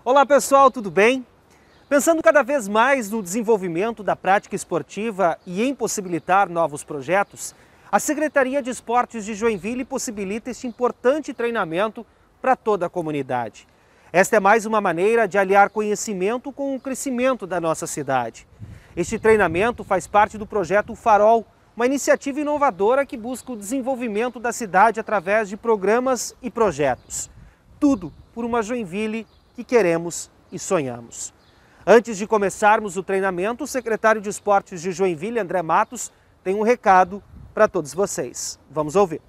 Olá pessoal, tudo bem? Pensando cada vez mais no desenvolvimento da prática esportiva e em possibilitar novos projetos, a Secretaria de Esportes de Joinville possibilita este importante treinamento para toda a comunidade. Esta é mais uma maneira de aliar conhecimento com o crescimento da nossa cidade. Este treinamento faz parte do projeto Farol, uma iniciativa inovadora que busca o desenvolvimento da cidade através de programas e projetos. Tudo por uma Joinville que queremos e sonhamos. Antes de começarmos o treinamento, o secretário de Esportes de Joinville, André Matos, tem um recado para todos vocês. Vamos ouvir.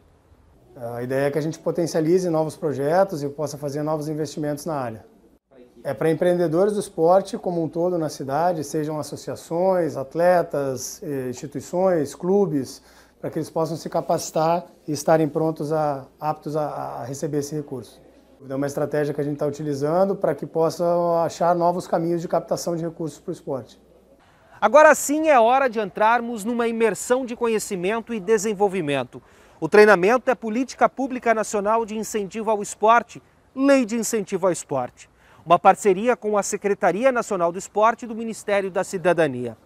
A ideia é que a gente potencialize novos projetos e possa fazer novos investimentos na área. É para empreendedores do esporte como um todo na cidade, sejam associações, atletas, instituições, clubes, para que eles possam se capacitar e estarem aptos a receber esse recurso. É uma estratégia que a gente está utilizando para que possam achar novos caminhos de captação de recursos para o esporte. Agora sim é hora de entrarmos numa imersão de conhecimento e desenvolvimento. O treinamento é Política Pública Nacional de Incentivo ao Esporte, Lei de Incentivo ao Esporte. Uma parceria com a Secretaria Nacional do Esporte e do Ministério da Cidadania.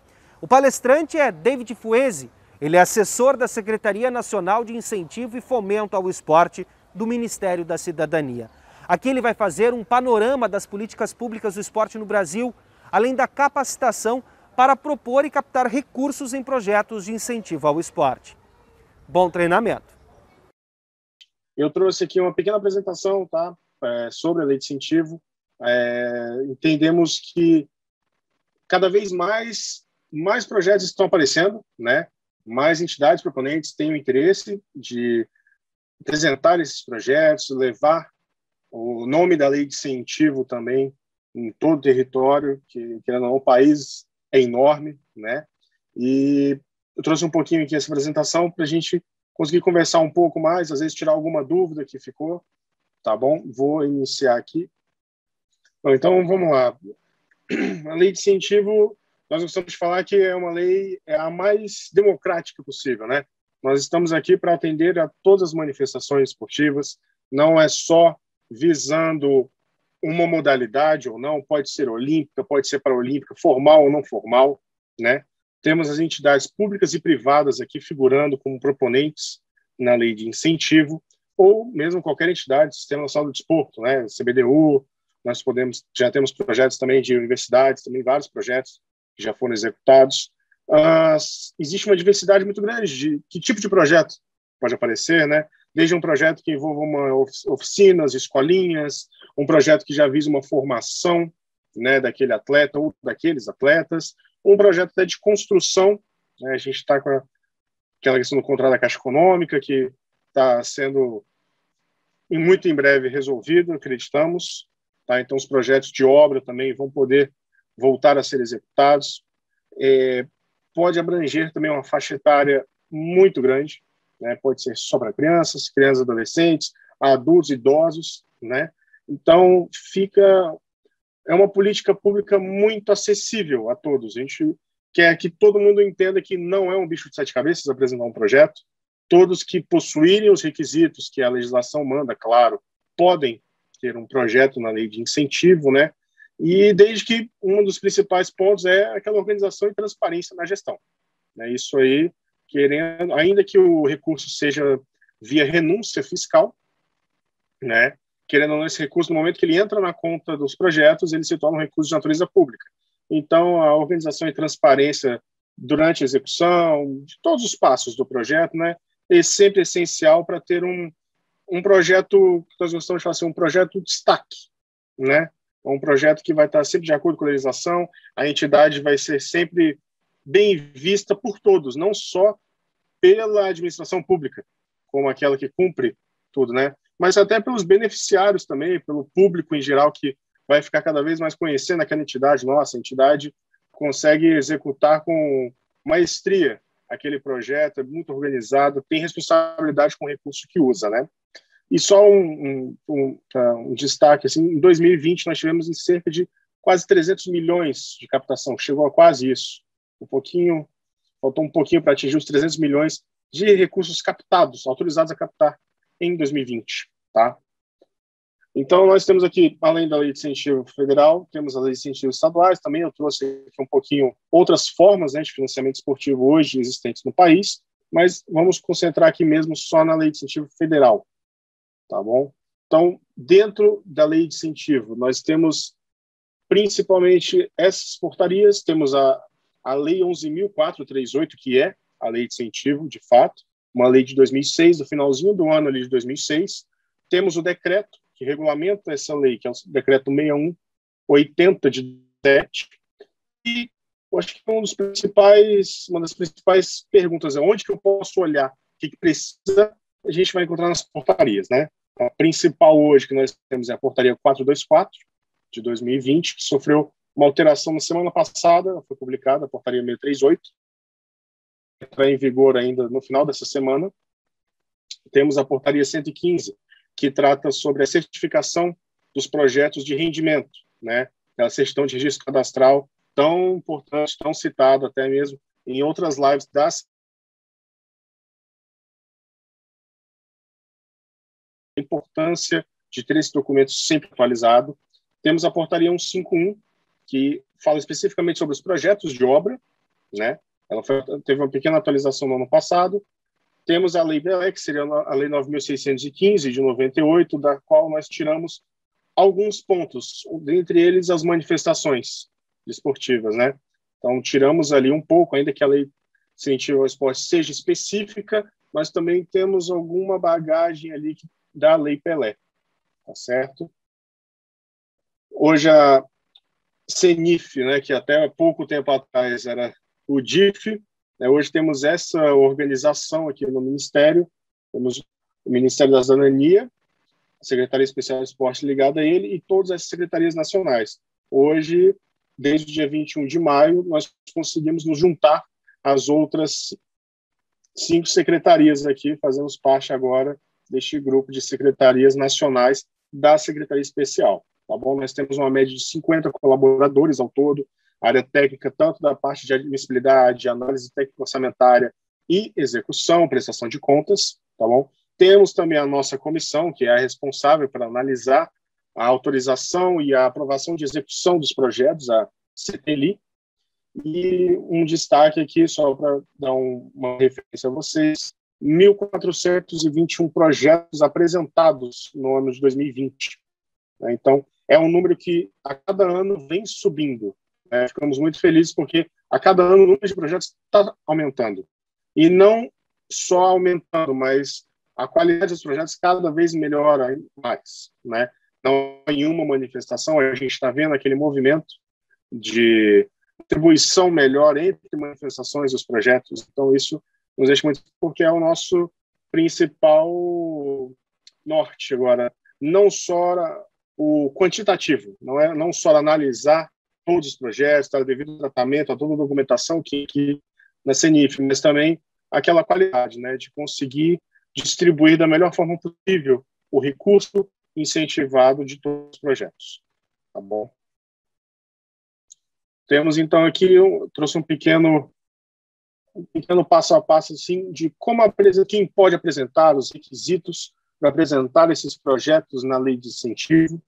O palestrante é David Fuese, ele é assessor da Secretaria Nacional de Incentivo e Fomento ao Esporte do Ministério da Cidadania. Aqui ele vai fazer um panorama das políticas públicas do esporte no Brasil, além da capacitação para propor e captar recursos em projetos de incentivo ao esporte. Bom treinamento! Eu trouxe aqui uma pequena apresentação, tá? Sobre a lei de incentivo. Entendemos que cada vez mais projetos estão aparecendo, né? Mais entidades proponentes têm o interesse de apresentar esses projetos, levar o nome da lei de incentivo também em todo o território, que o país é enorme, né? E eu trouxe um pouquinho aqui essa apresentação para a gente conseguir conversar um pouco mais, às vezes tirar alguma dúvida que ficou, tá bom? Vou iniciar aqui. Bom, então, vamos lá. A lei de incentivo, nós gostamos de falar que é uma lei a mais democrática possível, né? Nós estamos aqui para atender a todas as manifestações esportivas, não é só visando uma modalidade ou não, pode ser olímpica, pode ser paraolímpica, formal ou não formal, né? Temos as entidades públicas e privadas aqui figurando como proponentes na lei de incentivo, ou mesmo qualquer entidade do Sistema Nacional do Desporto, né? CBDU, já temos projetos também de universidades, também vários projetos que já foram executados. Existe uma diversidade muito grande de que tipo de projeto pode aparecer, né? Desde um projeto que envolva oficinas, escolinhas, um projeto que já visa uma formação, né, daquele atleta ou daqueles atletas, um projeto até de construção, né? A gente está com aquela questão do contrato da Caixa Econômica, que está sendo muito em breve resolvido, acreditamos. Tá? Então, os projetos de obra também vão poder voltar a ser executados. Pode abranger também uma faixa etária muito grande, né? Pode ser só para crianças, adolescentes, adultos, idosos, né? Então, é uma política pública muito acessível a todos. A gente quer que todo mundo entenda que não é um bicho de sete cabeças apresentar um projeto. Todos que possuírem os requisitos que a legislação manda, claro, podem ter um projeto na lei de incentivo, né? E desde que um dos principais pontos é aquela organização e transparência na gestão, né? Isso aí, ainda que o recurso seja via renúncia fiscal, né? Querendo ou não, esse recurso, no momento que ele entra na conta dos projetos, ele se torna um recurso de natureza pública. Então, a organização e transparência durante a execução, de todos os passos do projeto, né? É sempre essencial para ter um projeto, que nós gostamos de falar assim, um projeto destaque, né? Um projeto que vai estar sempre de acordo com a legislação, a entidade vai ser sempre bem vista por todos, não só pela administração pública, como aquela que cumpre tudo, né? Mas até pelos beneficiários também, pelo público em geral, que vai ficar cada vez mais conhecendo aquela entidade. Nossa, a entidade consegue executar com maestria aquele projeto, é muito organizado, tem responsabilidade com o recurso que usa, né? E só um destaque, assim, em 2020 nós tivemos em cerca de quase 300 milhões de captação, chegou a quase isso. Faltou um pouquinho para atingir os 300 milhões de recursos captados, autorizados a captar em 2020, tá? Então, nós temos aqui, além da lei de incentivo federal, temos as leis de incentivo estaduais. Também eu trouxe aqui um pouquinho outras formas, né, de financiamento esportivo hoje existentes no país, mas vamos concentrar aqui mesmo só na lei de incentivo federal, tá bom? Então, dentro da lei de incentivo, nós temos principalmente essas portarias. Temos a lei 11.438, que é a lei de incentivo, de fato, uma lei de 2006, do finalzinho do ano ali de 2006. Temos o decreto que regulamenta essa lei, que é o decreto 6180 de 7. E eu acho que uma das principais perguntas é onde que eu posso olhar, o que precisa, a gente vai encontrar nas portarias, né? A principal hoje que nós temos é a portaria 424 de 2020, que sofreu uma alteração na semana passada, foi publicada a portaria 638, entra em vigor ainda no final dessa semana. Temos a portaria 115, que trata sobre a certificação dos projetos de rendimento, né? A certidão de registro cadastral, tão importante, tão citado até mesmo em outras lives das importância de ter esse documento sempre atualizado. Temos a portaria 151, que fala especificamente sobre os projetos de obra, né? Ela teve uma pequena atualização no ano passado. Temos a Lei Pelé, que seria a Lei 9.615, de 98, da qual nós tiramos alguns pontos, dentre eles as manifestações esportivas, né? Então, tiramos ali um pouco, ainda que a Lei de Incentivo ao Esporte seja específica, mas também temos alguma bagagem ali da Lei Pelé, tá certo? Hoje a CENIF, né, que até pouco tempo atrás era o DIF, né, hoje temos essa organização aqui no Ministério, temos o Ministério da Cidadania, a Secretaria Especial de Esporte ligada a ele e todas as secretarias nacionais. Hoje, desde o dia 21 de maio, nós conseguimos nos juntar às outras 5 secretarias aqui, fazemos parte agora deste grupo de secretarias nacionais da Secretaria Especial. Tá bom? Nós temos uma média de 50 colaboradores ao todo, área técnica, tanto da parte de admissibilidade, análise técnica orçamentária e execução, prestação de contas, tá bom? Temos também a nossa comissão, que é a responsável por analisar a autorização e a aprovação de execução dos projetos, a CTLI. E um destaque aqui, só para dar uma referência a vocês, 1.421 projetos apresentados no ano de 2020. Então, é um número que a cada ano vem subindo. Ficamos muito felizes porque a cada ano o número de projetos está aumentando. E não só aumentando, mas a qualidade dos projetos cada vez melhora mais, né? Não em uma manifestação, a gente está vendo aquele movimento de distribuição melhor entre manifestações dos projetos. Então, isso nos deixa muito, porque é o nosso principal norte agora. Não só o quantitativo, não só analisar todos os projetos, dar devido tratamento a toda a documentação que na CENIF, mas também aquela qualidade, né, de conseguir distribuir da melhor forma possível o recurso incentivado de todos os projetos. Tá bom? Temos, então, aqui, eu trouxe um pequeno passo a passo, assim, de quem pode apresentar os requisitos para apresentar esses projetos na lei de incentivo.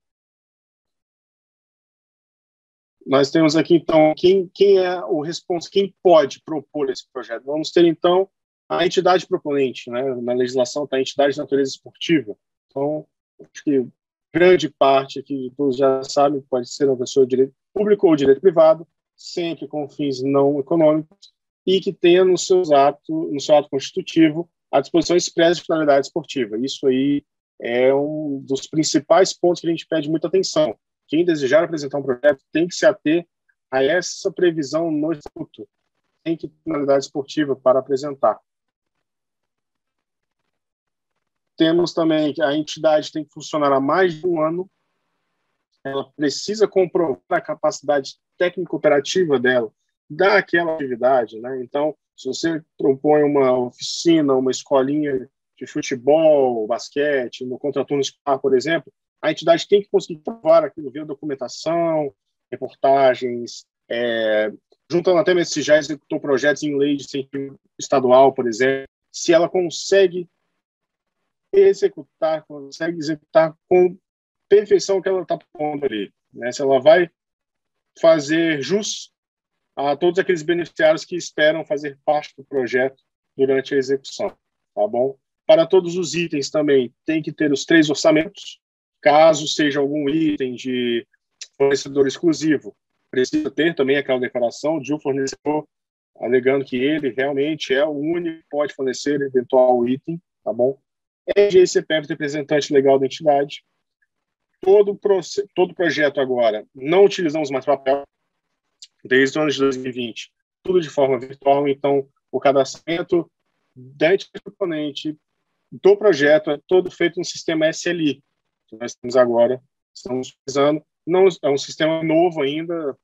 Nós temos aqui, então, quem é o responsável, quem pode propor esse projeto. Vamos ter, então, a entidade proponente, né? Na legislação está a entidade de natureza esportiva. Então, acho que grande parte aqui, todos já sabem, pode ser uma pessoa de direito público ou direito privado, sempre com fins não econômicos, e que tenha no seu ato constitutivo a disposição expressa de finalidade esportiva. Isso aí é um dos principais pontos que a gente pede muita atenção. Quem desejar apresentar um projeto tem que se ater a essa previsão no estatuto. Tem que ter finalidade esportiva para apresentar. Temos também que a entidade tem que funcionar há mais de um ano. Ela precisa comprovar a capacidade técnico-operativa dela daquela atividade, né? Então, se você propõe uma oficina, uma escolinha de futebol, basquete, no contraturno escolar, por exemplo, a entidade tem que conseguir provar aquilo, ver documentação, reportagens, juntando até mesmo se já executou projetos em lei de incentivo estadual, por exemplo, se ela consegue executar com perfeição que ela está pondo ali, né? Se ela vai fazer jus a todos aqueles beneficiários que esperam fazer parte do projeto durante a execução, tá bom? Para todos os itens também tem que ter os 3 orçamentos. Caso seja algum item de fornecedor exclusivo, precisa ter também aquela declaração de um fornecedor alegando que ele realmente é o único que pode fornecer eventual item, tá bom? RG e CPF, representante legal da entidade. Todo projeto agora, não utilizamos mais papel, desde o ano de 2020, tudo de forma virtual, então o cadastramento da componente do projeto é todo feito no sistema SLI, que nós temos agora, estamos utilizando. Não é um sistema novo ainda,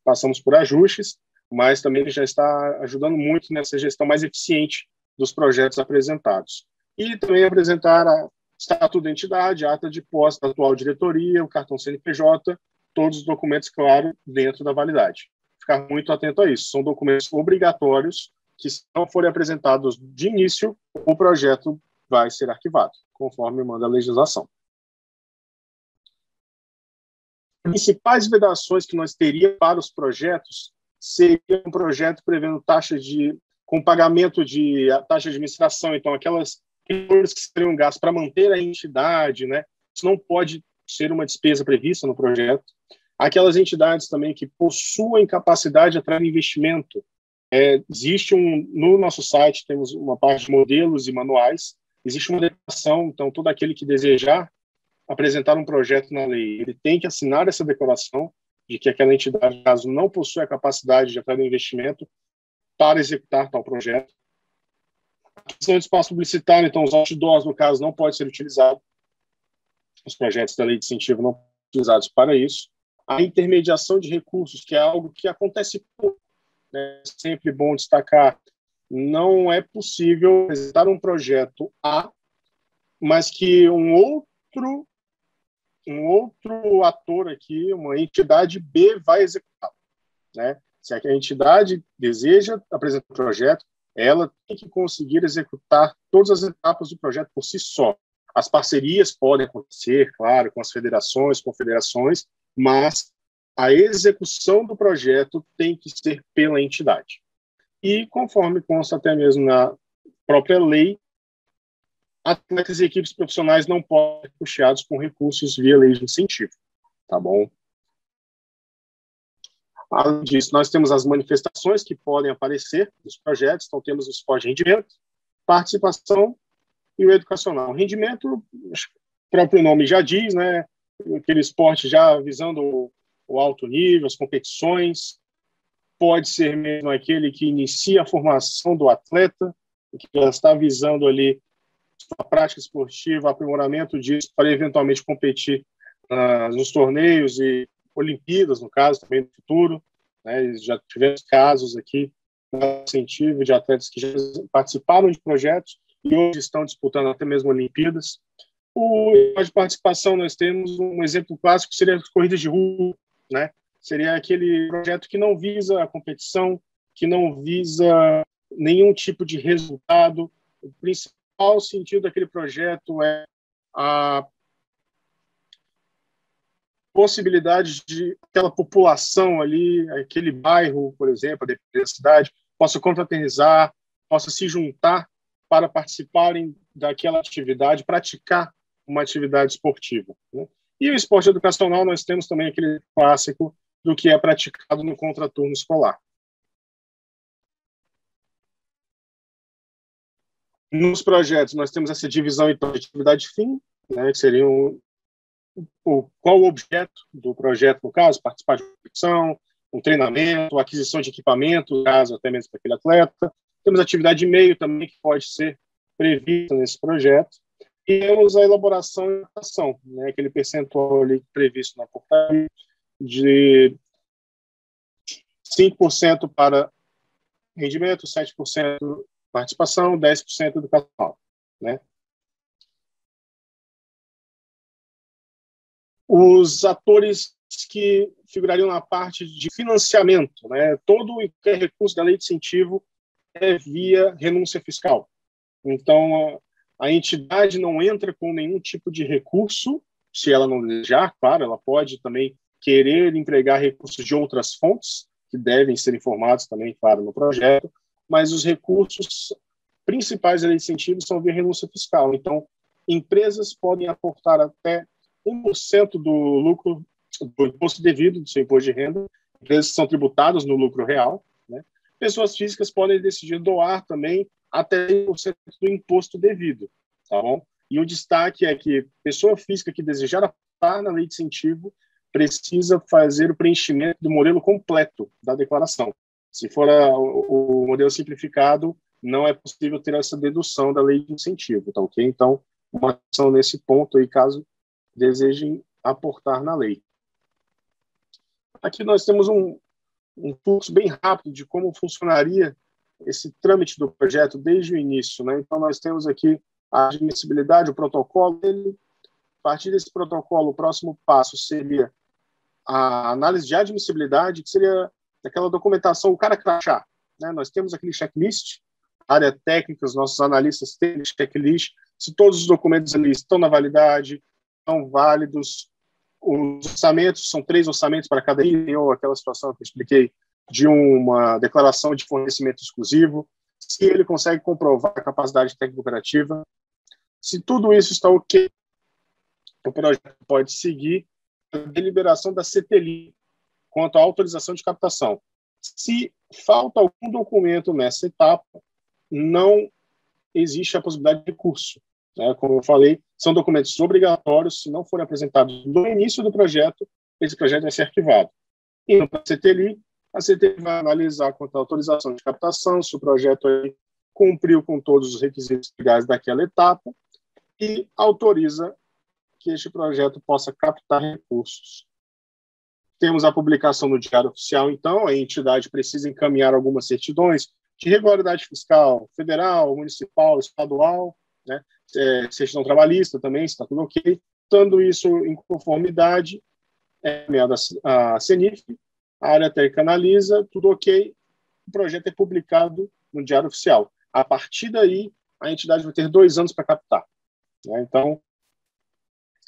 passamos por ajustes, mas também ele já está ajudando muito nessa gestão mais eficiente dos projetos apresentados. E também apresentar a estatuto da entidade, ata de posse da atual diretoria, o cartão CNPJ, todos os documentos, claro, dentro da validade. Ficar muito atento a isso. São documentos obrigatórios que, se não forem apresentados de início, o projeto vai ser arquivado, conforme manda a legislação. As principais vedações que nós teríamos para os projetos seria um projeto prevendo com pagamento de taxa de administração, então aquelas valores que seriam gastos para manter a entidade, né? Isso não pode ser uma despesa prevista no projeto. Aquelas entidades também que possuem capacidade de atrair investimento. Existe no nosso site, temos uma parte de modelos e manuais, existe uma declaração, então todo aquele que desejar apresentar um projeto na lei, ele tem que assinar essa declaração de que aquela entidade, caso não possua a capacidade de atrair investimento para executar tal projeto. A questão de espaço publicitário, então os outdoors, no caso, não pode ser utilizado. Os projetos da lei de incentivo não são utilizados para isso. A intermediação de recursos, que é algo que acontece pouco, né? Sempre bom destacar, não é possível apresentar um projeto A, mas que um outro ator aqui, uma entidade B, vai executar, né? Se a entidade deseja apresentar um projeto, ela tem que conseguir executar todas as etapas do projeto por si só. As parcerias podem acontecer, claro, com as federações, confederações, mas a execução do projeto tem que ser pela entidade. E, conforme consta até mesmo na própria lei, atletas e equipes profissionais não podem ser custeados com recursos via lei de incentivo, tá bom? Além disso, nós temos as manifestações que podem aparecer nos projetos, então temos o esporte de rendimento, participação e o educacional. O rendimento, o próprio nome já diz, né? Aquele esporte já visando o alto nível, as competições, pode ser mesmo aquele que inicia a formação do atleta, que já está visando ali a prática esportiva, aprimoramento disso para eventualmente competir nos torneios e Olimpíadas, no caso, também no futuro, né? Já tivemos casos aqui no incentivo de atletas que já participaram de projetos e hoje estão disputando até mesmo Olimpíadas. De participação, nós temos um exemplo clássico que seria as corridas de rua, né? Seria aquele projeto que não visa a competição, que não visa nenhum tipo de resultado. O principal sentido daquele projeto é a possibilidade de aquela população ali, aquele bairro, por exemplo, da cidade, possa confraternizar, possa se juntar para participarem daquela atividade, praticar uma atividade esportiva, né? E o esporte educacional, nós temos também aquele clássico do que é praticado no contraturno escolar. Nos projetos, nós temos essa divisão então, de atividade fim, né, que seria qual o objeto do projeto, no caso, participar de uma competição, um treinamento, aquisição de equipamento, no caso, até mesmo para aquele atleta. Temos atividade de meio também, que pode ser prevista nesse projeto. E temos a elaboração e ação, né, aquele percentual ali previsto na portaria de 5% para rendimento, 7% participação, 10% educacional, né? Os atores que figurariam na parte de financiamento, né? Todo e qualquer recurso da lei de incentivo é via renúncia fiscal. Então, a entidade não entra com nenhum tipo de recurso Se ela não desejar, claro, ela pode também querer empregar recursos de outras fontes, que devem ser informados também, claro, no projeto, mas os recursos principais da lei de incentivos são via renúncia fiscal. Então, empresas podem aportar até 1% do lucro, do imposto devido, do seu imposto de renda, empresas que são tributadas no lucro real, né? Pessoas físicas podem decidir doar também até 1% do imposto devido, tá bom? E o destaque é que pessoa física que desejar aportar na lei de incentivo precisa fazer o preenchimento do modelo completo da declaração. Se for o modelo simplificado, não é possível ter essa dedução da lei de incentivo, tá ok? Então, uma ação nesse ponto aí, caso desejem aportar na lei. Aqui nós temos um fluxo bem rápido de como funcionaria esse trâmite do projeto desde o início, né? Então, nós temos aqui a admissibilidade, o protocolo dele. A partir desse protocolo, o próximo passo seria a análise de admissibilidade, que seria aquela documentação, o cara crachá, né? Nós temos aquele checklist, área técnica, os nossos analistas têm checklist, se todos os documentos ali estão na validade, estão válidos, os orçamentos, são 3 orçamentos para cada item, ou aquela situação que eu expliquei, de uma declaração de fornecimento exclusivo, se ele consegue comprovar a capacidade técnica operativa, se tudo isso está ok, o projeto pode seguir a deliberação da CTLI quanto à autorização de captação. Se falta algum documento nessa etapa, não existe a possibilidade de recurso, né? Como eu falei, são documentos obrigatórios, se não forem apresentados no início do projeto, esse projeto vai ser arquivado. Indo para a CTLI vai analisar quanto à autorização de captação, se o projeto aí cumpriu com todos os requisitos legais daquela etapa e autoriza que este projeto possa captar recursos. Temos a publicação no Diário Oficial, então, a entidade precisa encaminhar algumas certidões de regularidade fiscal, federal, municipal, estadual, né? Certidão trabalhista também, se está tudo ok. Estando isso em conformidade, é enviado a CENIF, a área técnica analisa, tudo ok, o projeto é publicado no Diário Oficial. A partir daí, a entidade vai ter 2 anos para captar, né? Então,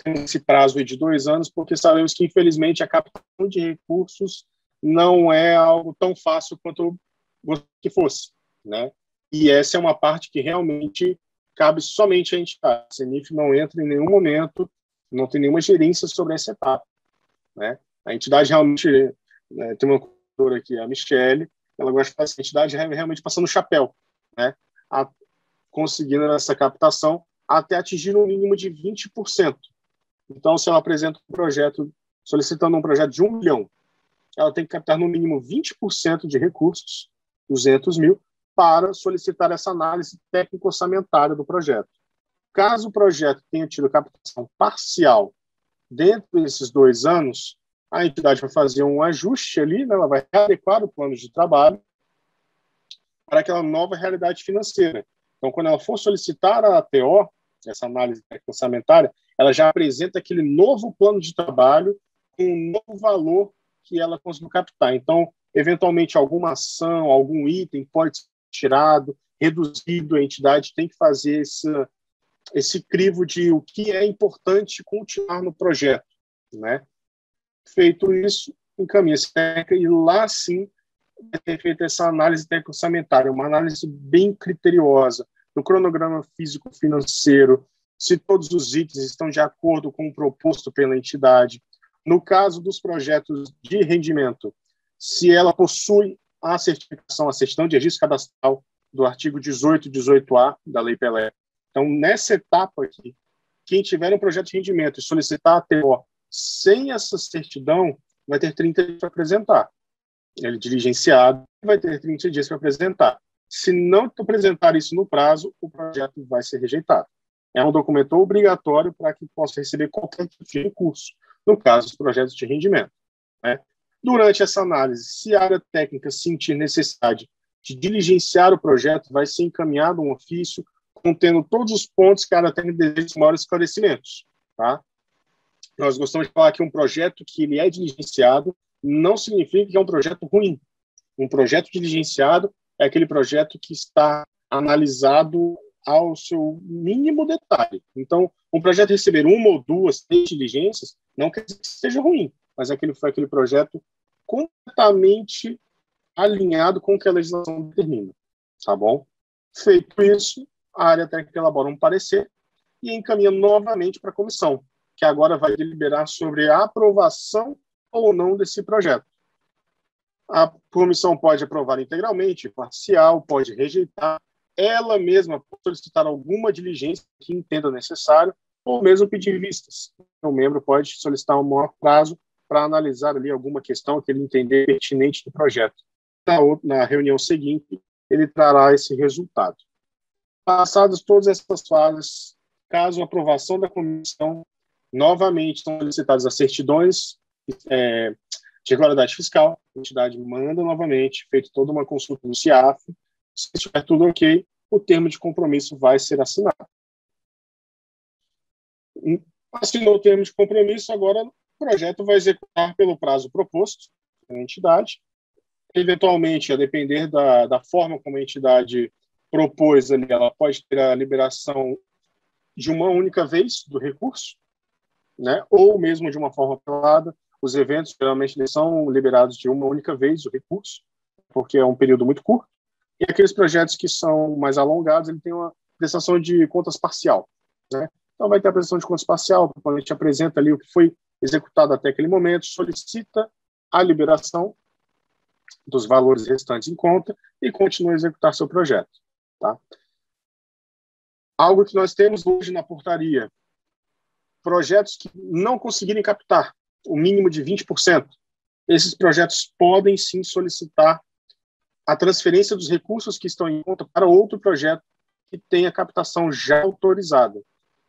tem esse prazo aí de 2 anos, porque sabemos que, infelizmente, a captação de recursos não é algo tão fácil quanto gostaria que fosse, né? E essa é uma parte que realmente cabe somente à entidade. A CENIF não entra em nenhum momento, não tem nenhuma gerência sobre essa etapa, né? A entidade realmente, né, tem uma coordenadora aqui, a Michele, ela gosta de fazer a entidade realmente passando o chapéu, né? Conseguindo essa captação até atingir um mínimo de 20%. Então, se ela apresenta um projeto, solicitando um projeto de 1 milhão, ela tem que captar no mínimo 20% de recursos, 200 mil, para solicitar essa análise técnico-orçamentária do projeto. Caso o projeto tenha tido captação parcial dentro desses 2 anos, a entidade vai fazer um ajuste ali, né, ela vai adequar o plano de trabalho para aquela nova realidade financeira. Então, quando ela for solicitar a ATO, essa análise orçamentária, ela já apresenta aquele novo plano de trabalho com um novo valor que ela conseguiu captar. Então, eventualmente, alguma ação, algum item pode ser tirado, reduzido, a entidade tem que fazer esse crivo de o que é importante continuar no projeto, né? Feito isso, encaminha-se técnica e lá sim vai ter feito essa análise técnica orçamentária, uma análise bem criteriosa do cronograma físico-financeiro, se todos os itens estão de acordo com o proposto pela entidade. No caso dos projetos de rendimento, se ela possui a certificação, a certidão de registro cadastral do artigo 18 e 18A da Lei Pelé. Então, nessa etapa aqui, quem tiver um projeto de rendimento e solicitar a TO sem essa certidão, vai ter 30 dias para apresentar. Ele diligenciado vai ter 30 dias para apresentar. Se não apresentar isso no prazo, o projeto vai ser rejeitado. É um documento obrigatório para que possa receber qualquer tipo de recurso, no caso dos projetos de rendimento, né? Durante essa análise, se a área técnica sentir necessidade de diligenciar o projeto, vai ser encaminhado um ofício contendo todos os pontos que a área técnica deseja maiores esclarecimentos, tá? Nós gostamos de falar que um projeto que ele é diligenciado não significa que é um projeto ruim. Um projeto diligenciado é aquele projeto que está analisado ao seu mínimo detalhe. Então, um projeto receber uma ou duas, três diligências não quer dizer que seja ruim, mas foi aquele projeto completamente alinhado com o que a legislação determina, tá bom? Feito isso, a área técnica elabora um parecer e encaminha novamente para a comissão, que agora vai deliberar sobre a aprovação ou não desse projeto. A comissão pode aprovar integralmente, parcial, pode rejeitar, ela mesma pode solicitar alguma diligência que entenda necessário, ou mesmo pedir vistas. O membro pode solicitar um maior prazo para analisar ali alguma questão que ele entender pertinente do projeto. Na reunião seguinte, ele trará esse resultado. Passadas todas essas fases, caso a aprovação da comissão, novamente são solicitadas as certidões de regularidade fiscal, a entidade manda novamente, feito toda uma consulta no CIAF, se estiver tudo ok, o termo de compromisso vai ser assinado. Assinou o termo de compromisso, agora o projeto vai executar pelo prazo proposto pela entidade. Eventualmente, a depender da forma como a entidade propôs ali, ela pode ter a liberação de uma única vez do recurso, né? Ou mesmo de uma forma parcelada. Os eventos, geralmente, eles são liberados de uma única vez o recurso, porque é um período muito curto. E aqueles projetos que são mais alongados, ele tem uma prestação de contas parcial, né? Então, vai ter a prestação de contas parcial, quando a gente apresenta ali o que foi executado até aquele momento, solicita a liberação dos valores restantes em conta e continua a executar seu projeto, tá? Algo que nós temos hoje na portaria, projetos que não conseguirem captar o mínimo de 20%, esses projetos podem sim solicitar a transferência dos recursos que estão em conta para outro projeto que tenha captação já autorizada.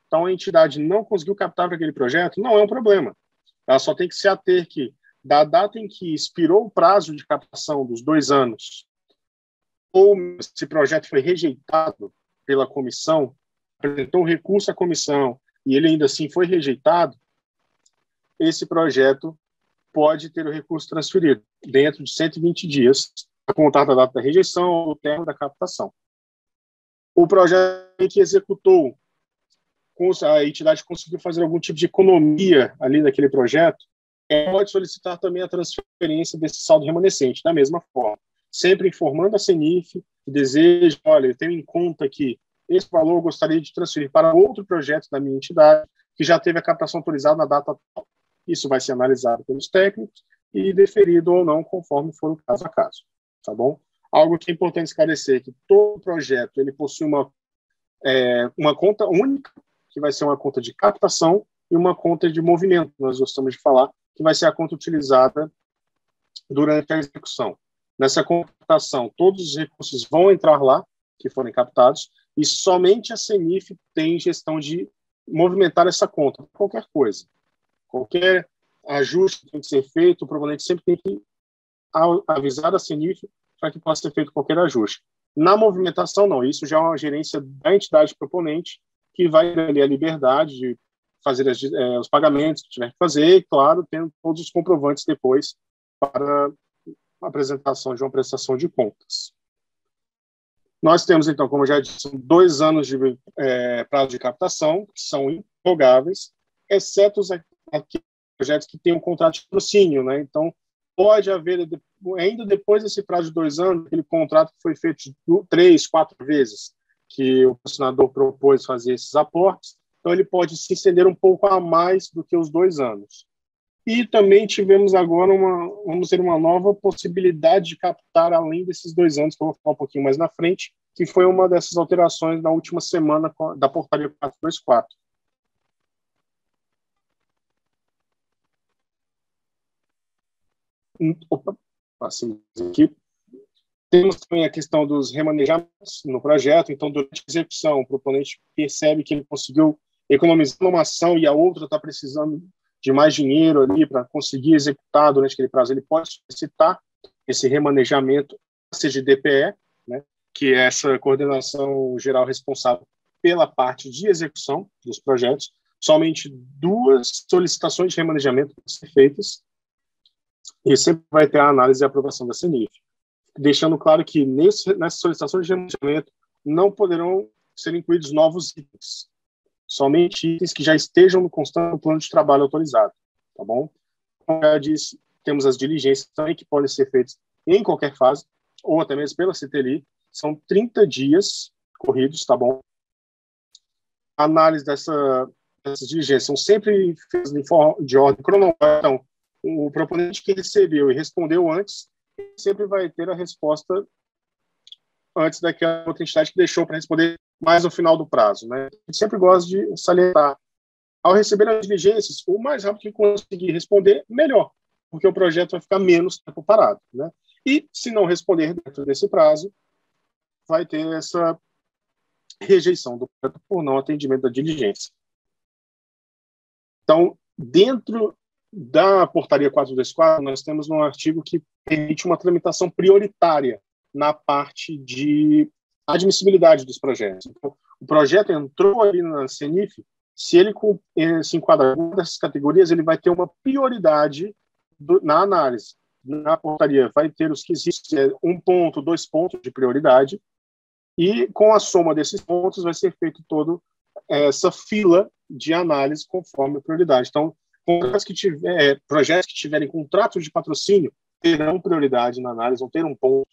Então, a entidade não conseguiu captar para aquele projeto, não é um problema. Ela só tem que se ater que, da data em que expirou o prazo de captação dos 2 anos, ou esse projeto foi rejeitado pela comissão, apresentou um recurso à comissão e ele ainda assim foi rejeitado, esse projeto pode ter o recurso transferido dentro de 120 dias, a contar da data da rejeição ou do término da captação. O projeto que executou, a entidade conseguiu fazer algum tipo de economia ali naquele projeto, pode solicitar também a transferência desse saldo remanescente, da mesma forma, sempre informando a CENIF que deseja, olha, eu tenho em conta que esse valor eu gostaria de transferir para outro projeto da minha entidade, que já teve a captação autorizada na data atual. Isso vai ser analisado pelos técnicos e deferido ou não, conforme for o caso a caso, tá bom? Algo que é importante esclarecer é que todo projeto ele possui uma conta única, que vai ser uma conta de captação, e uma conta de movimento, nós gostamos de falar, que vai ser a conta utilizada durante a execução. Nessa captação, todos os recursos vão entrar lá, que forem captados, e somente a CENIF tem gestão de movimentar essa conta, qualquer coisa. Qualquer ajuste que tem que ser feito, o proponente sempre tem que avisar a CENIF para que possa ser feito qualquer ajuste. Na movimentação, não. Isso já é uma gerência da entidade proponente, que vai ter ali a liberdade de fazer os pagamentos que tiver que fazer, e, claro, tendo todos os comprovantes depois para a apresentação de uma prestação de contas. Nós temos, então, como eu já disse, 2 anos de prazo de captação, que são improrrogáveis, exceto aqueles projetos que têm um contrato de patrocínio, né? Então, pode haver, ainda depois desse prazo de 2 anos, aquele contrato que foi feito 3, 4 vezes, que o patrocinador propôs fazer esses aportes, então ele pode se estender um pouco a mais do que os 2 anos. E também tivemos agora vamos ter uma nova possibilidade de captar além desses 2 anos, que eu vou falar um pouquinho mais na frente, que foi uma dessas alterações na última semana da portaria 424. Passamos aqui. Temos também a questão dos remanejamentos no projeto. Então, durante a execução, o proponente percebe que ele conseguiu economizar uma ação e a outra está precisando de mais dinheiro ali para conseguir executar durante aquele prazo. Ele pode solicitar esse remanejamento, seja de DPE, né, que é essa coordenação geral responsável pela parte de execução dos projetos. Somente 2 solicitações de remanejamento vão ser feitas e sempre vai ter a análise e a aprovação da CENIF. Deixando claro que nessas solicitações de remanejamento não poderão serem incluídos novos itens. Somente itens que já estejam no constante plano de trabalho autorizado, tá bom? Como eu já disse, temos as diligências também que podem ser feitas em qualquer fase, ou até mesmo pela CTLI, são 30 dias corridos, tá bom? A análise dessas diligências são sempre feitas de ordem cronológica. Então, o proponente que recebeu e respondeu antes sempre vai ter a resposta antes daquela outra entidade que deixou para responder mais no final do prazo, né? A gente sempre gosta de salientar, ao receber as diligências, o mais rápido que conseguir responder, melhor, porque o projeto vai ficar menos tempo parado, né? E, se não responder dentro desse prazo, vai ter essa rejeição do projeto por não atendimento da diligência. Então, dentro da portaria 424, nós temos um artigo que permite uma tramitação prioritária na parte de admissibilidade dos projetos. Então, o projeto entrou ali na CENIF, se ele se enquadra em uma dessas categorias, ele vai ter uma prioridade na análise. Na portaria vai ter os quesitos, 1 ponto, 2 pontos de prioridade, e com a soma desses pontos vai ser feito toda essa fila de análise conforme a prioridade. Então, projetos que tiverem contratos de patrocínio terão prioridade na análise, vão ter um ponto.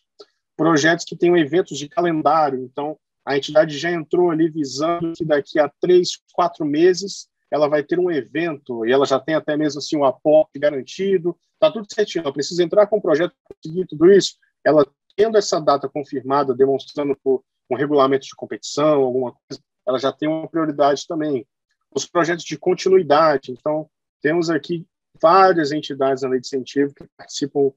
Projetos que tenham eventos de calendário, então a entidade já entrou ali visando que daqui a 3, 4 meses ela vai ter um evento, e ela já tem até mesmo assim um aporte garantido, está tudo certinho, ela precisa entrar com o projeto para conseguir tudo isso, ela tendo essa data confirmada, demonstrando por um regulamento de competição, alguma coisa, ela já tem uma prioridade também. Os projetos de continuidade, então, temos aqui várias entidades na lei de incentivo que participam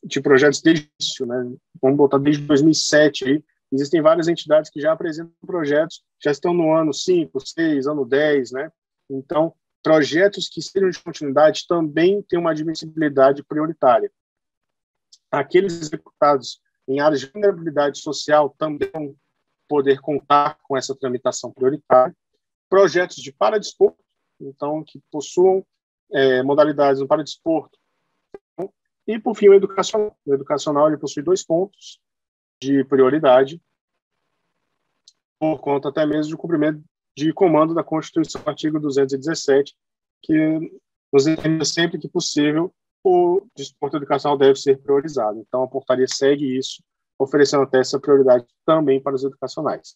de projetos desde o início, né? Vamos botar desde 2007 aí. Existem várias entidades que já apresentam projetos, já estão no ano 5, 6, ano 10, né? Então, projetos que sejam de continuidade também têm uma admissibilidade prioritária. Aqueles executados em áreas de vulnerabilidade social também vão poder contar com essa tramitação prioritária. Projetos de paradesporto, então, que possuam modalidades no paradesporto. E, por fim, o educacional. O educacional ele possui 2 pontos de prioridade, por conta até mesmo do cumprimento de comando da Constituição, artigo 217, que nos determina sempre que possível o desporto educacional deve ser priorizado. Então, a portaria segue isso, oferecendo até essa prioridade também para os educacionais.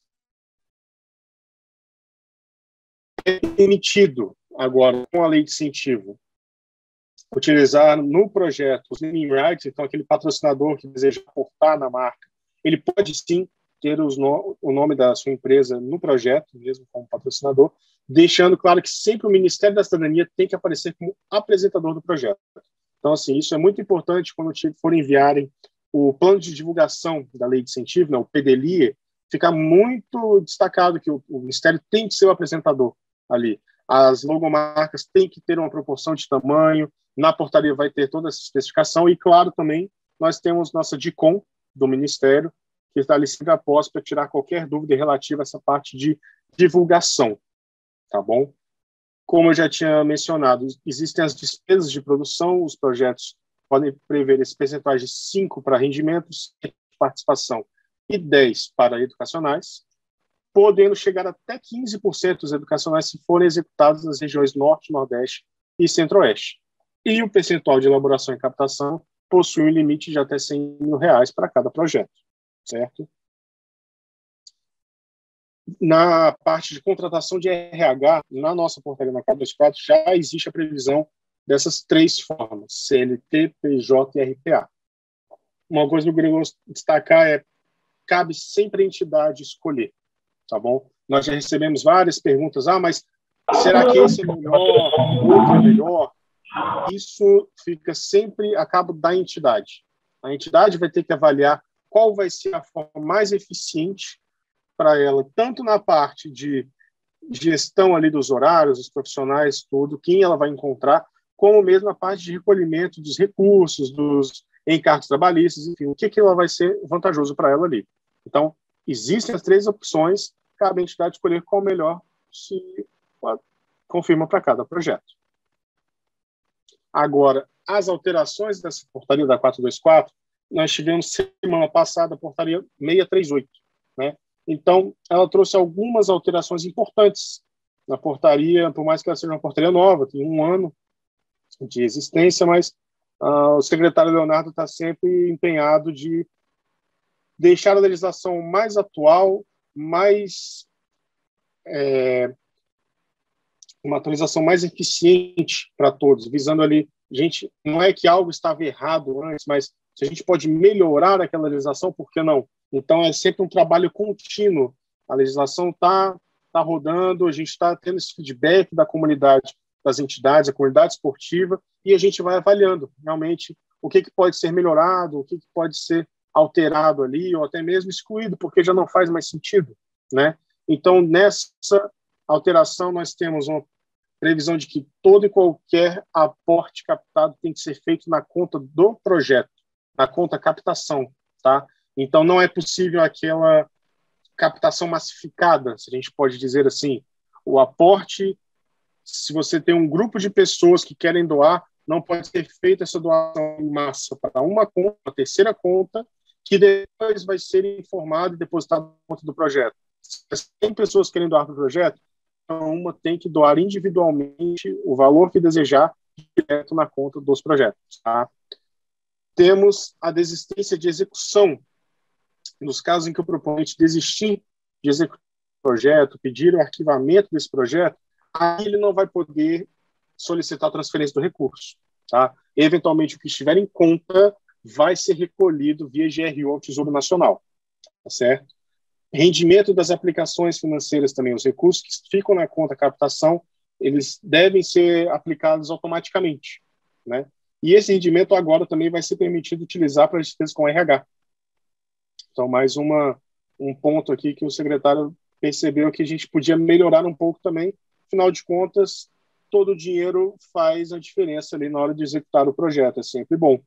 É permitido, agora, com a lei de incentivo, utilizar no projeto os naming rights, então aquele patrocinador que deseja aportar na marca, ele pode sim ter o nome da sua empresa no projeto, mesmo como patrocinador, deixando claro que sempre o Ministério da Cidadania tem que aparecer como apresentador do projeto. Então, assim, isso é muito importante quando for enviarem o plano de divulgação da lei de incentivo, né, o PDLIE, fica muito destacado que o Ministério tem que ser o apresentador ali. As logomarcas têm que ter uma proporção de tamanho, na portaria vai ter toda essa especificação e, claro, também nós temos nossa DICOM do Ministério, que está ali sempre após para tirar qualquer dúvida relativa a essa parte de divulgação, tá bom? Como eu já tinha mencionado, existem as despesas de produção, os projetos podem prever esse percentual de 5 para rendimentos, participação e 10 para educacionais, podendo chegar até 15% dos educacionais se forem executados nas regiões Norte, Nordeste e Centro-Oeste. E o percentual de elaboração e captação possui um limite de até R$100 mil para cada projeto, certo? Na parte de contratação de RH, na nossa portaria na 424, já existe a previsão dessas 3 formas, CLT, PJ e RPA. Uma coisa que eu queria destacar é cabe sempre a entidade escolher, tá bom? Nós já recebemos várias perguntas, mas será que esse é melhor, o outro é melhor? Isso fica sempre a cabo da entidade. A entidade vai ter que avaliar qual vai ser a forma mais eficiente para ela, tanto na parte de gestão ali dos horários, dos profissionais, tudo, quem ela vai encontrar, como mesmo a parte de recolhimento dos recursos, dos encargos trabalhistas, enfim, o que ela vai ser vantajoso para ela ali. Então, existem as 3 opções, cabe à entidade escolher qual melhor se confirma para cada projeto. Agora, as alterações dessa portaria da 424, nós tivemos semana passada a portaria 638, né? Então, ela trouxe algumas alterações importantes na portaria, por mais que ela seja uma portaria nova, tem 1 ano de existência, mas o secretário Leonardo está sempre empenhado de deixar a legislação mais atual, uma atualização mais eficiente para todos, visando ali, gente, não é que algo estava errado antes, mas se a gente pode melhorar aquela legislação, por que não? Então, é sempre um trabalho contínuo. A legislação está rodando, a gente está tendo esse feedback da comunidade, das entidades, a comunidade esportiva, e a gente vai avaliando realmente o que pode ser melhorado, o que pode ser alterado ali, ou até mesmo excluído, porque já não faz mais sentido, né? Então, nessa alteração, nós temos uma previsão de que todo e qualquer aporte captado tem que ser feito na conta do projeto, na conta captação, tá? Então, não é possível aquela captação massificada, se a gente pode dizer assim. O aporte, se você tem um grupo de pessoas que querem doar, não pode ser feita essa doação em massa para uma conta, a terceira conta, que depois vai ser informado e depositado na conta do projeto. Se tem pessoas querendo doar para o projeto, uma tem que doar individualmente o valor que desejar direto na conta dos projetos. Tá? Temos a desistência de execução. Nos casos em que o proponente desistir de executar o projeto, pedir o arquivamento desse projeto, aí ele não vai poder solicitar a transferência do recurso. Tá? Eventualmente, o que estiver em conta vai ser recolhido via GRU ao Tesouro Nacional. Tá certo? Rendimento das aplicações financeiras também, os recursos que ficam na conta captação, eles devem ser aplicados automaticamente, né? E esse rendimento agora também vai ser permitido utilizar para despesas com RH. Então, mais um ponto aqui que o secretário percebeu que a gente podia melhorar um pouco também. Afinal de contas, todo o dinheiro faz a diferença ali na hora de executar o projeto, é sempre bom.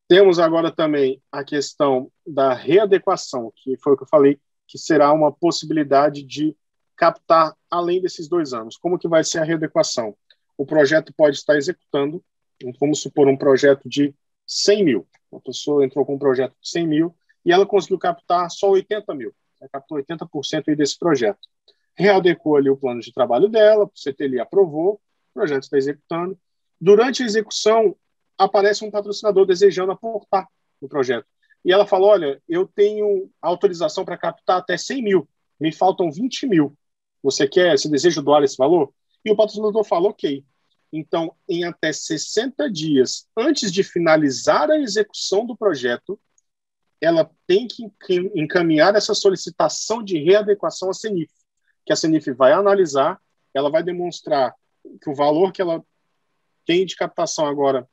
Temos agora também a questão da readequação, que foi o que eu falei, que será uma possibilidade de captar além desses 2 anos. Como que vai ser a readequação? O projeto pode estar executando, vamos supor, um projeto de 100 mil. A pessoa entrou com um projeto de 100 mil e ela conseguiu captar só 80 mil. Ela captou 80% aí desse projeto. Readequou ali o plano de trabalho dela, o CTLI aprovou, o projeto está executando. Durante a execução, aparece um patrocinador desejando aportar no projeto. E ela fala, olha, eu tenho autorização para captar até 100 mil, me faltam 20 mil. Você deseja doar esse valor? E o patrocinador fala, ok. Então, em até 60 dias antes de finalizar a execução do projeto, ela tem que encaminhar essa solicitação de readequação à CENIF, que a CENIF vai analisar, ela vai demonstrar que o valor que ela tem de captação agora,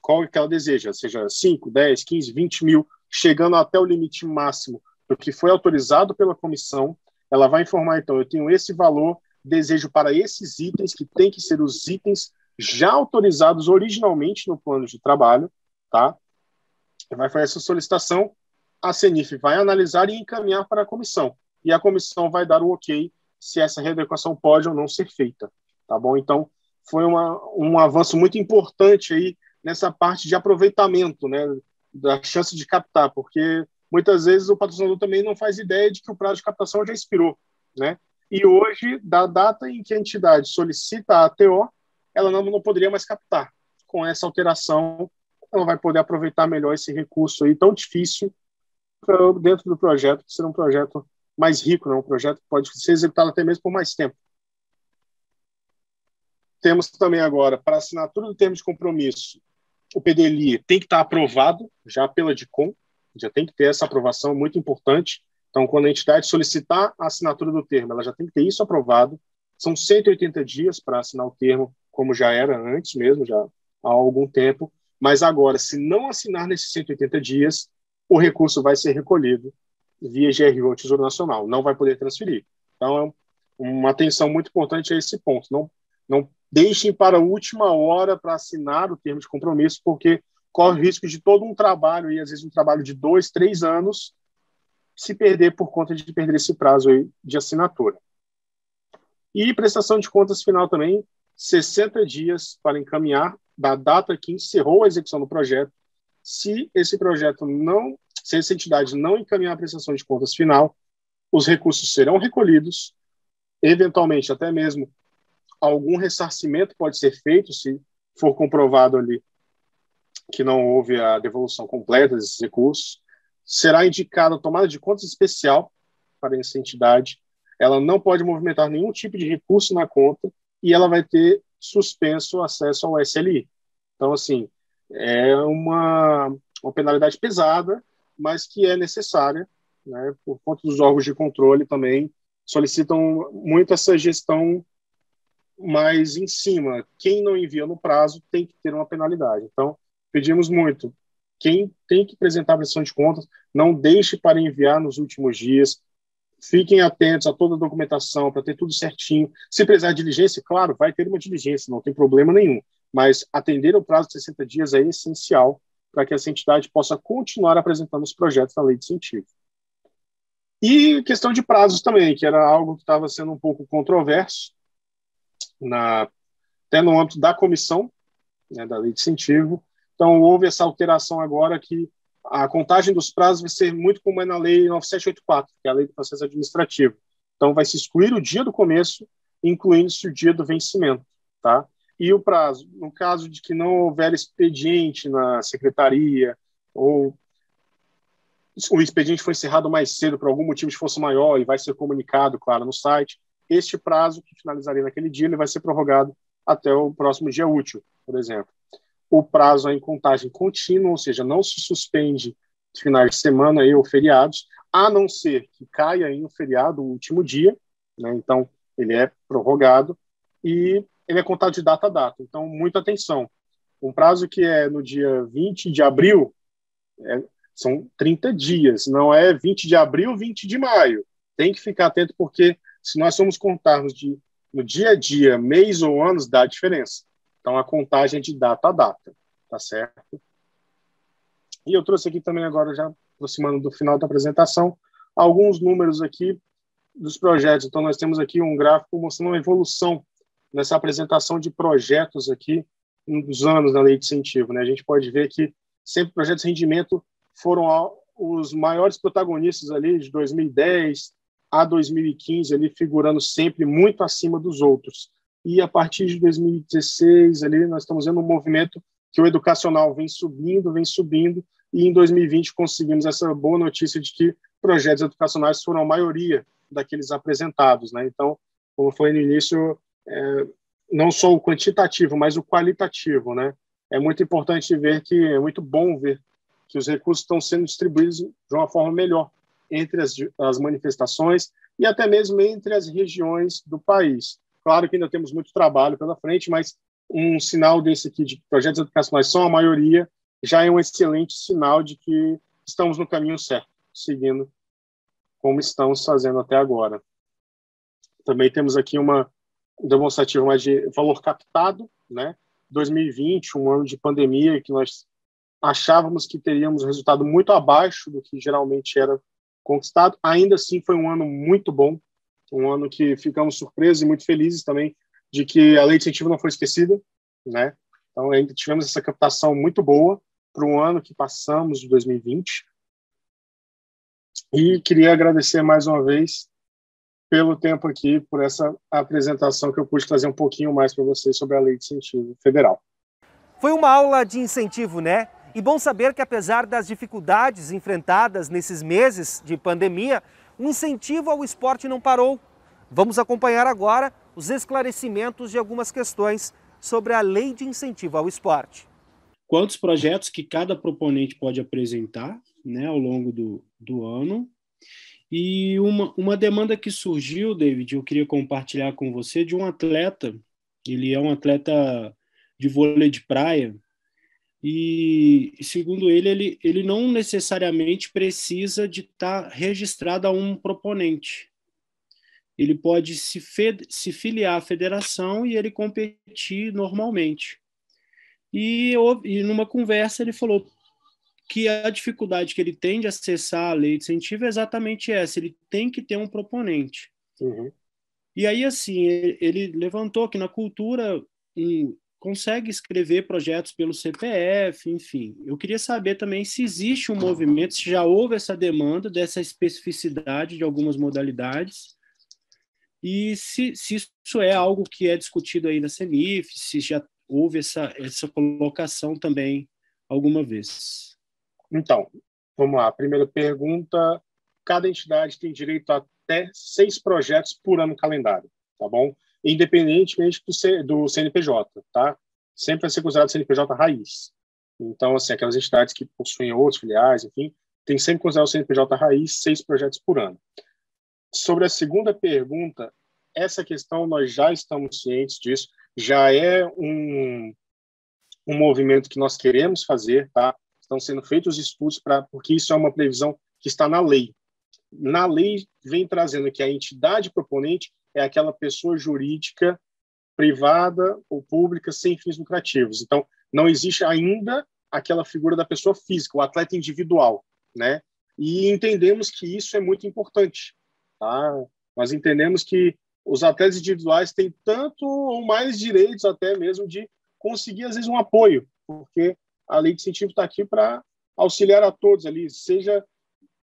qual que ela deseja, seja 5, 10, 15, 20 mil, chegando até o limite máximo do que foi autorizado pela comissão, ela vai informar, então, eu tenho esse valor, desejo para esses itens, que tem que ser os itens já autorizados originalmente no plano de trabalho, tá? Vai fazer essa solicitação, a CENIF vai analisar e encaminhar para a comissão, e a comissão vai dar o ok se essa readequação pode ou não ser feita, tá bom? Então, foi um avanço muito importante aí nessa parte de aproveitamento, né, da chance de captar, porque muitas vezes o patrocinador também não faz ideia de que o prazo de captação já expirou, né? E hoje, da data em que a entidade solicita a ATO, ela não poderia mais captar. Com essa alteração, ela vai poder aproveitar melhor esse recurso aí tão difícil dentro do projeto, que será um projeto mais rico, né? Um projeto que pode ser executado até mesmo por mais tempo. Temos também agora, para assinatura do termo de compromisso, o PDLI tem que estar aprovado já pela DICOM, já tem que ter essa aprovação, muito importante. Então, quando a entidade solicitar a assinatura do termo, ela já tem que ter isso aprovado. São 180 dias para assinar o termo, como já era antes mesmo, já há algum tempo. Mas agora, se não assinar nesses 180 dias, o recurso vai ser recolhido via GRU ao Tesouro Nacional, não vai poder transferir. Então, uma atenção muito importante a esse ponto. Não deixem para a última hora para assinar o termo de compromisso, porque corre o risco de todo um trabalho, e às vezes um trabalho de 2, 3 anos, se perder por conta de perder esse prazo aí de assinatura. E prestação de contas final também, 60 dias para encaminhar da data que encerrou a execução do projeto. Se esse projeto não Se essa entidade não encaminhar a prestação de contas final, os recursos serão recolhidos, eventualmente até mesmo algum ressarcimento pode ser feito se for comprovado ali que não houve a devolução completa desses recursos. Será indicada a tomada de contas especial para essa entidade. Ela não pode movimentar nenhum tipo de recurso na conta e ela vai ter suspenso o acesso ao SLI. Então, assim, é uma penalidade pesada, mas que é necessária, né, por conta dos órgãos de controle também solicitam muito essa gestão mais em cima. Quem não envia no prazo tem que ter uma penalidade. Então, pedimos muito. Quem tem que apresentar a prestação de contas, não deixe para enviar nos últimos dias. Fiquem atentos a toda a documentação para ter tudo certinho. Se precisar de diligência, claro, vai ter uma diligência, não tem problema nenhum. Mas atender o prazo de 60 dias é essencial para que essa entidade possa continuar apresentando os projetos da lei de incentivo. E questão de prazos também, que era algo que estava sendo um pouco controverso, até no âmbito da comissão, né, da lei de incentivo. Então, houve essa alteração agora que a contagem dos prazos vai ser muito como é na lei 9784, que é a lei do processo administrativo. Então, vai se excluir o dia do começo, incluindo-se o dia do vencimento, tá? E o prazo, no caso de que não houver expediente na secretaria, ou o expediente foi encerrado mais cedo por algum motivo de força maior e vai ser comunicado, claro, no site, este prazo, que finalizaria naquele dia, ele vai ser prorrogado até o próximo dia útil, por exemplo. O prazo é em contagem contínua, ou seja, não se suspende finais de semana ou feriados, a não ser que caia em um feriado o último dia, né? Então ele é prorrogado e ele é contado de data a data. Então, muita atenção. Um prazo que é no dia 20 de abril, são 30 dias, não é 20 de abril, 20 de maio. Tem que ficar atento, porque se nós formos contarmos no dia a dia, mês ou anos, dá diferença. Então, a contagem é de data a data, tá certo? E eu trouxe aqui também agora, já aproximando do final da apresentação, alguns números aqui dos projetos. Então, nós temos aqui um gráfico mostrando uma evolução nessa apresentação de projetos aqui nos anos da lei de incentivo, né? A gente pode ver que sempre projetos de rendimento foram os maiores protagonistas ali de 2010 a 2015, ali figurando sempre muito acima dos outros. E a partir de 2016, ali, nós estamos vendo um movimento que o educacional vem subindo, e em 2020 conseguimos essa boa notícia de que projetos educacionais foram a maioria daqueles apresentados, né? Então, como foi no início, não só o quantitativo, mas o qualitativo, né? É muito importante ver que, é muito bom ver que os recursos estão sendo distribuídos de uma forma melhor entre as manifestações e até mesmo entre as regiões do país. Claro que ainda temos muito trabalho pela frente, mas um sinal desse aqui de projetos educacionais são a maioria, já é um excelente sinal de que estamos no caminho certo, seguindo como estamos fazendo até agora. Também temos aqui uma demonstrativa mais de valor captado, né? 2020, um ano de pandemia, que nós achávamos que teríamos um resultado muito abaixo do que geralmente era conquistado. Ainda assim, foi um ano muito bom, um ano que ficamos surpresos e muito felizes também de que a lei de incentivo não foi esquecida, né? Então, ainda tivemos essa captação muito boa para um ano que passamos de 2020. E queria agradecer mais uma vez pelo tempo aqui, por essa apresentação que eu pude trazer um pouquinho mais para vocês sobre a lei de incentivo federal. Foi uma aula de incentivo, né? E bom saber que, apesar das dificuldades enfrentadas nesses meses de pandemia, o incentivo ao esporte não parou. Vamos acompanhar agora os esclarecimentos de algumas questões sobre a lei de incentivo ao esporte. Quantos projetos que cada proponente pode apresentar, né, ao longo do ano. E uma demanda que surgiu, David, eu queria compartilhar com você, de um atleta. Ele é um atleta de vôlei de praia, e segundo ele não necessariamente precisa de estar registrado a um proponente. Ele pode se filiar à federação e ele competir normalmente. E numa conversa ele falou que a dificuldade que ele tem de acessar a lei de incentivo é exatamente essa: ele tem que ter um proponente. Uhum. E aí, assim, ele levantou que na cultura consegue escrever projetos pelo CPF, enfim. Eu queria saber também se existe um movimento, se já houve essa demanda dessa especificidade de algumas modalidades e se isso é algo que é discutido aí na CENIF, se já houve essa colocação também alguma vez. Então, vamos lá. Primeira pergunta, cada entidade tem direito a até 6 projetos por ano calendário, tá bom? Independentemente do CNPJ, tá? Sempre vai ser considerado CNPJ raiz. Então, assim, aquelas entidades que possuem outros filiais, enfim, tem sempre considerado o CNPJ raiz, 6 projetos por ano. Sobre a segunda pergunta, essa questão nós já estamos cientes disso, já é um movimento que nós queremos fazer, tá? Estão sendo feitos estudos porque isso é uma previsão que está na lei. Na lei vem trazendo que a entidade proponente é aquela pessoa jurídica, privada ou pública, sem fins lucrativos. Então, não existe ainda aquela figura da pessoa física, o atleta individual, né? E entendemos que isso é muito importante, tá? Nós entendemos que os atletas individuais têm tanto ou mais direitos até mesmo de conseguir, às vezes, um apoio, porque a lei de incentivo está aqui para auxiliar a todos ali, seja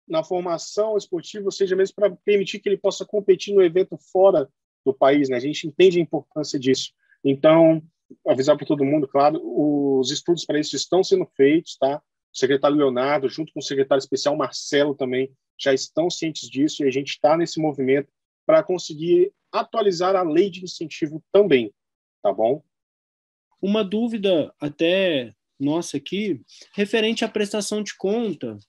na formação esportiva, seja mesmo para permitir que ele possa competir no evento fora do país, né? A gente entende a importância disso. Então, avisar para todo mundo, claro, os estudos para isso estão sendo feitos, tá? O secretário Leonardo, junto com o secretário especial Marcelo também, já estão cientes disso e a gente está nesse movimento para conseguir atualizar a lei de incentivo também, tá bom? Uma dúvida até nossa aqui, referente à prestação de conta,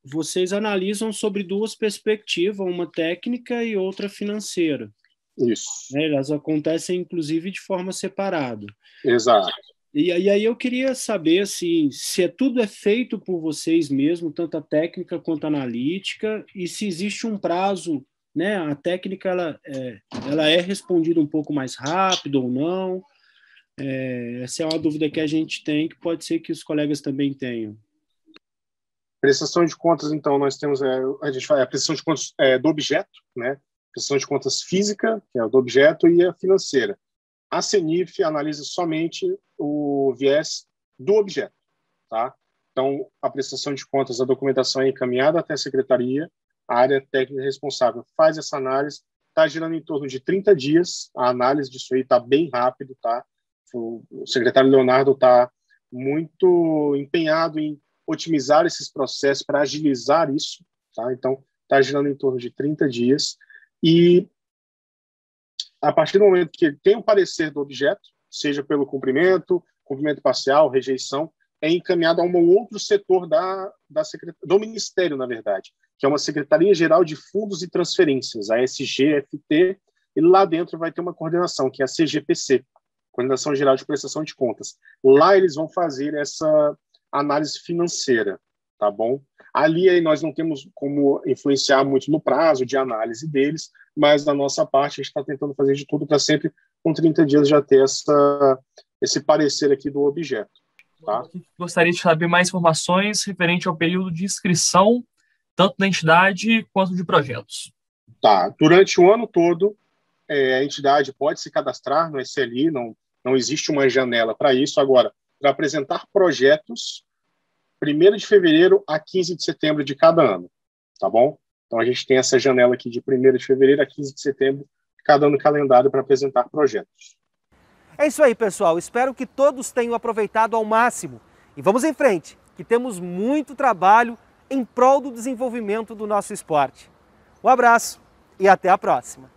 vocês analisam sobre 2 perspectivas, uma técnica e outra financeira. Isso. Elas acontecem, inclusive, de forma separada. Exato. E aí eu queria saber assim, se tudo é feito por vocês mesmo, tanto a técnica quanto a analítica, e se existe um prazo, né? A técnica ela é respondida um pouco mais rápido ou não. Essa é uma dúvida que a gente tem, que pode ser que os colegas também tenham. Prestação de contas, então, nós temos a gente fala a prestação de contas do objeto, né? Prestação de contas física, que é o do objeto, e a financeira. A CENIF analisa somente o viés do objeto, tá? Então, a prestação de contas, a documentação é encaminhada até a secretaria, a área técnica responsável faz essa análise, está girando em torno de 30 dias, a análise disso aí está bem rápido, tá? O secretário Leonardo está muito empenhado em otimizar esses processos para agilizar isso, tá? Então, está girando em torno de 30 dias. E, a partir do momento que tem o parecer do objeto, seja pelo cumprimento parcial, rejeição, é encaminhado a um outro setor do Ministério, na verdade, que é uma Secretaria Geral de Fundos e Transferências, a SGFT, e lá dentro vai ter uma coordenação, que é a CGPC, Coordenação Geral de Prestação de Contas. Lá eles vão fazer essa análise financeira, tá bom? Ali aí nós não temos como influenciar muito no prazo de análise deles, mas da nossa parte a gente está tentando fazer de tudo para sempre, com 30 dias, já ter esse parecer aqui do objeto. Tá? Gostaria de saber mais informações referente ao período de inscrição, tanto da entidade quanto de projetos. Tá. Durante o ano todo, a entidade pode se cadastrar no SLI, não existe uma janela para isso. Agora, para apresentar projetos, 1º de fevereiro a 15 de setembro de cada ano, tá bom? Então, a gente tem essa janela aqui de 1º de fevereiro a 15 de setembro, cada ano calendário para apresentar projetos. É isso aí, pessoal. Espero que todos tenham aproveitado ao máximo. E vamos em frente, que temos muito trabalho em prol do desenvolvimento do nosso esporte. Um abraço e até a próxima.